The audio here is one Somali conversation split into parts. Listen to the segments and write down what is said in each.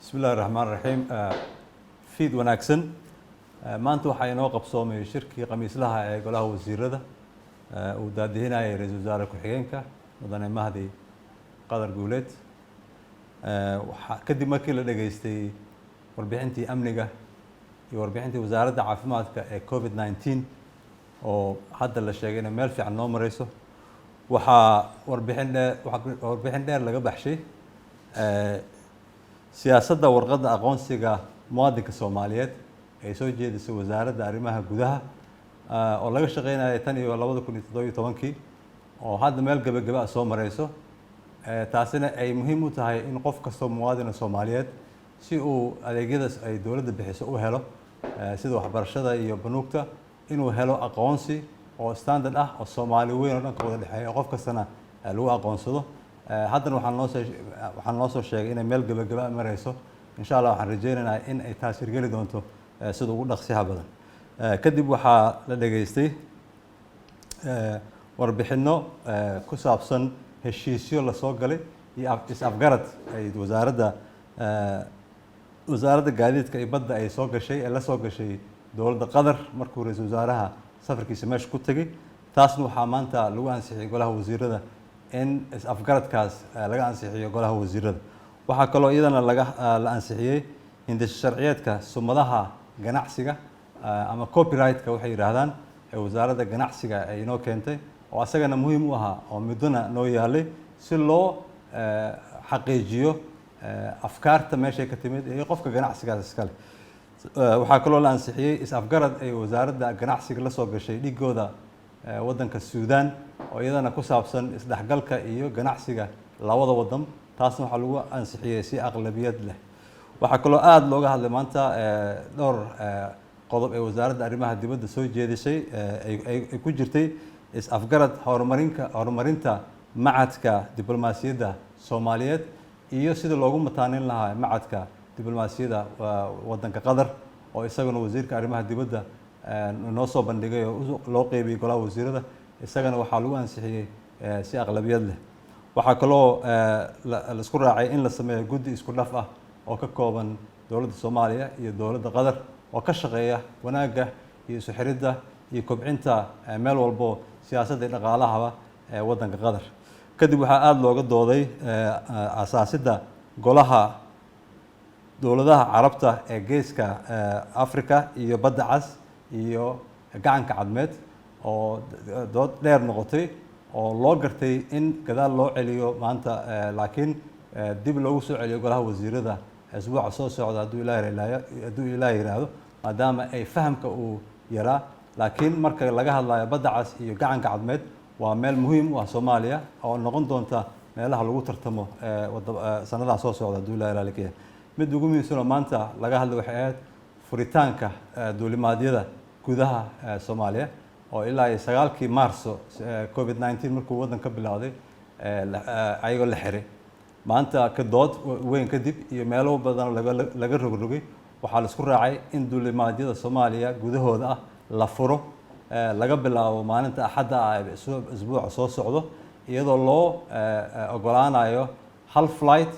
بسم الله الرحمن الرحيم فيد wanaagsan maanta waxa inoo qabsoomay shirkii qamiislaha ee golaha wasiirada uu daadihinayay ra'iisul wasaare ku-xigeenka mudane Mahdi Qadar Guuleed kadib markii la dhageystay warbixintii amniga iyo warbixintii wasaaradda caafimaadka ee COVID-19 oo hadda la sheegay in meel fiican noo marayso waxa warbixin dheer laga baxshay siyaasadda warqadda aqoonsiga muwaadinka Soomaaliyeed ee soo jeedisay wasaaradda arrimaha gudaha oo laga shaqeynayay tan iyo 2017 oo hadda meel gabagaba soo marayso taasina ay muhiim u tahay in qof kasta muwaadin Soomaaliyeed si uu adeegyada ay dawladda bixiso u helo sida waxbarashada iyo banuugta inuu helo aqoonsi oo standard ah oo Soomaali weyn oo dhan ka wada dhaxeeyo qof kastana lagu aqoonsado haddana waxaan noo soo sheegay in meel gabagaba marayso insha Allah waxaan rajeynaynaa in ay taasir gali doonto sida ugu dhaqsiyaha badan kadib waxaa la dhageystay warbixino ku saabsan heshiisyo la soo galay iyo is-afgarad ay wasaaradda gaadiidka iyo badda ay soo gashay ee la soo gashay dowladda Qatar markuu ra'iisul wasaaraha safarkiisa meesha ku tagay taasna waxaa maanta lagu ansixiyay golaha wasiirada in is-afgaradkaas laga ansixiyo golaha wasiirada waxaa kaloo iyadana la ansixiyay hindis sharciyeedka sumadaha ganacsiga ama copyright-ka waxay yiraahdaan ee wasaaradda ganacsiga ay inoo keentay oo asagana muhiim u ahaa oo midna noo yaalay si loo xaqiijiyo afkaarta meesha ka timid ee qofka ganacsigaas iskale waxaa kaloo la ansixiyay is-afgarad ay wasaaradda ganacsiga la soo gashay dhigooda waddanka Suudaan oo iyadana ku saabsan isdhexgalka iyo ganacsiga labada waddan taasna waxaa lagu ansixiyay si aqlabiyad leh waxaa kaloo aad looga hadlay maanta dhowr qodob ee wasaaradda arrimaha dibadda soo jeedisay ay ku jirtay is-afgarad horumarinta macadka diblomaasiyadda Soomaaliyeed iyo sida loogu mataanin lahaa macadka diblomaasiyadda waddanka Qatar oo isaguna wasiirka arrimaha dibadda noo soo bandhigay oo loo qeybiyay golaha wasiirada isagana waxaa lagu ansixiyay si aqlabiyad leh waxaa kaloo la isku raacay in la sameeyo guddi isku dhaf ah oo ka kooban dowladda Soomaaliya iyo dowladda Qatar oo ka shaqeeya wanaagga iyo isu xiridda iyo kobcinta meel walbo siyaasadda dhaqaalaha ee waddanka Qatar kadib waxaa aad looga dooday asaasidda golaha dowladaha Carabta ee geeska Afrika iyo badda cas iyo gacanka cadmeed oo dood dheer noqotay oo loo gartay in gadaal loo celiyo maanta laakiin dib loogu soo celiyo golaha wasiirada asbuuca soo socda hadduu Ilaahay yiraahdo maadaama ay fahamka uu yaraa laakiin marka laga hadlayo badda cas iyo gacanka cadmeed waa meel muhiim u ah Soomaaliya oo noqon doonta meelaha lagu tartamo sanadaha soo socda hadduu Ilaahay yiraahdo mid ugu muhiimsan oo maanta laga hadlay waxay ahayd furitaanka duulimaadyada gudaha Soomaaliya oo ilaa 9kii Maarso COVID-19 markuu waddanka bilowday ayagoo la xiray maanta ka dood weyn kadib iyo meelo badan laga rogrogay waxaa la isku raacay in duulimaadyada Soomaaliya gudahooda ah la furo laga bilaabo maalinta Axadda ah ee isbuuca soo socdo iyadoo loo ogolaanayo hal flight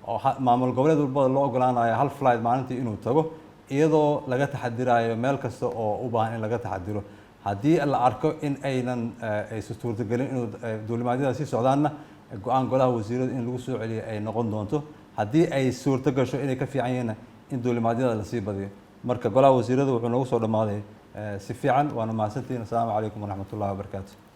oo maamul goboleed walba loo ogolaanayo hal flight maalintii inuu tago iyadoo laga taxadirayo meel kasta oo u baahan in laga taxadiro haddii la arko in aynan ay suurtagelin inuu duulimaadyada si socdaanna go'aan golaha wasiirada in lagu soo celiyo ay noqon doonto haddii ay suurto gasho inay ka fiican yihiin in duulimaadyada la sii badiyo marka golaha wasiirada wuxuu nagu soo dhamaaday si fiican waana mahadsantihiin assalaamu calaykum waraxmatullaahi wabarakaatuh